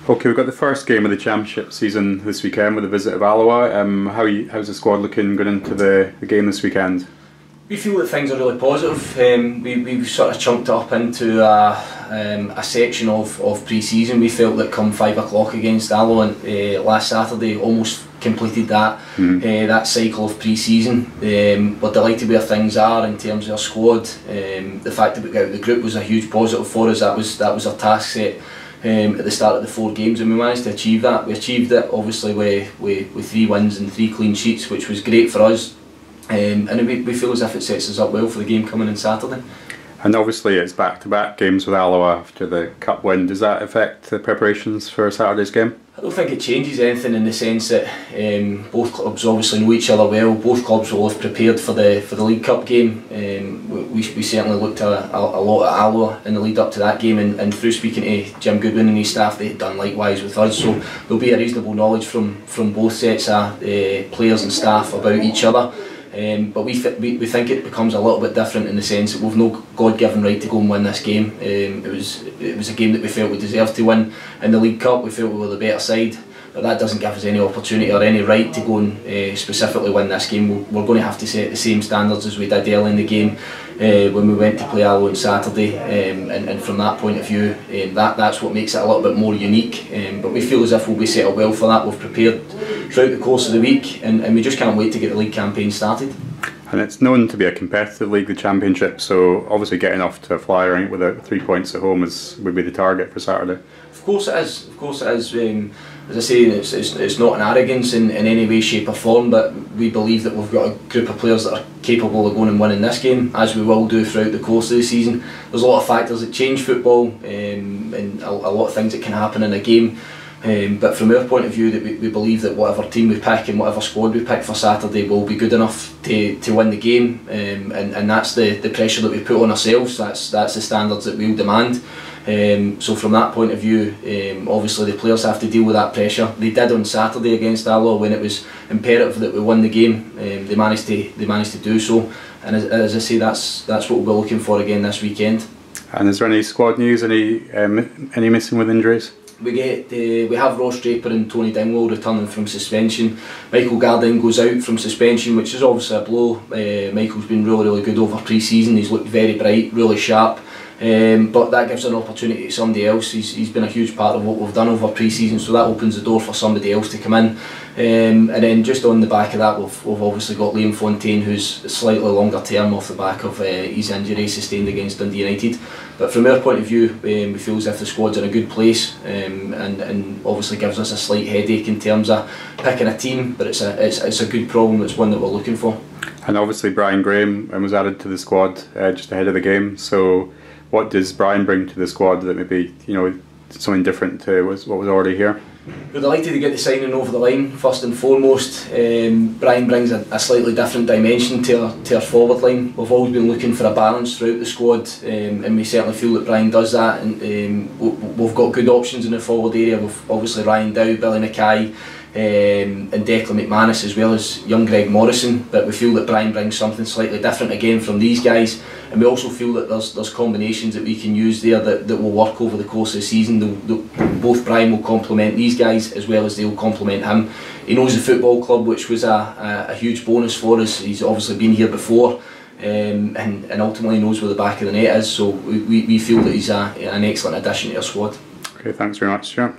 Okay, we've got the first game of the Championship season this weekend with a visit of Alloa. How's the squad looking going into the game this weekend? We feel that things are really positive. We've sort of chunked up into a section of pre-season. We felt that come 5 o'clock against Alloa last Saturday, almost completed that cycle of pre-season. We're delighted where things are in terms of our squad. The fact that we got out of the group was a huge positive for us. That was our task set at the start of the 4 games, and we managed to achieve that. We achieved it obviously with 3 wins and 3 clean sheets, which was great for us. And we feel as if it sets us up well for the game coming in Saturday. And obviously it's back-to-back games with Alloa after the cup win. Does that affect the preparations for Saturday's game? I don't think it changes anything in the sense that both clubs obviously know each other well. Both clubs will have prepared for the League Cup game. We certainly looked at a lot at Alloa in the lead up to that game, and through speaking to Jim Goodwin and his staff, they had done likewise with us. So there'll be a reasonable knowledge from both sets of players and staff about each other. But we think it becomes a little bit different in the sense that we've no God-given right to go and win this game. It was a game that we felt we deserved to win in the League Cup. We felt we were the better side, but that doesn't give us any opportunity or any right to go and specifically win this game. We're going to have to set the same standards as we did early in the game when we went to play Alloa on Saturday, and from that point of view, that's what makes it a little bit more unique. But we feel as if we'll be set up well for that. We've prepared throughout the course of the week, and we just can't wait to get the league campaign started. And it's known to be a competitive league, the Championship, so obviously getting off to a flyer I think, with 3 points at home would be the target for Saturday. Of course it is. Of course it is. As I say, it's not an arrogance in any way, shape or form, but we believe that we've got a group of players that are capable of going and winning this game, as we will do throughout the course of the season. There's a lot of factors that change football, and a lot of things that can happen in a game. But from our point of view, that we believe that whatever team we pick and whatever squad we pick for Saturday will be good enough to win the game, and that's the pressure that we put on ourselves. That's the standards that we'll demand. So from that point of view, obviously the players have to deal with that pressure. They did on Saturday against Alloa when it was imperative that we win the game. They managed to do so, and as I say, that's what we'll be looking for again this weekend. And is there any squad news? Any missing with injuries? We have Ross Draper and Tony Dingwall returning from suspension. Michael Gardine goes out from suspension, which is obviously a blow. Michael's been really good over pre-season. He's looked very bright, really sharp. But that gives an opportunity to somebody else. He's been a huge part of what we've done over pre-season, so that opens the door for somebody else to come in. And then just on the back of that, we've obviously got Liam Fontaine, who's slightly longer term off the back of his injury sustained against Dundee United. But from our point of view, we feel as if the squad's in a good place, and obviously gives us a slight headache in terms of picking a team, but it's a good problem. It's one that we're looking for. And obviously Brian Graham was added to the squad just ahead of the game, so what does Brian bring to the squad that maybe, something different to what was already here? We're delighted to get the signing over the line. First and foremost, Brian brings a slightly different dimension to our forward line. We've always been looking for a balance throughout the squad, and we certainly feel that Brian does that. And we've got good options in the forward area. We've obviously Ryan Dow, Billy Mackay, and Declan McManus, as well as young Greg Morrison. But we feel that Brian brings something slightly different again from these guys, and we also feel that there's combinations that we can use there that will work over the course of the season. Both Brian will complement these guys as well as they'll complement him. He knows the football club, which was a huge bonus for us. He's obviously been here before, and ultimately knows where the back of the net is, so we feel that he's an excellent addition to our squad. Okay, thanks very much, Stuart.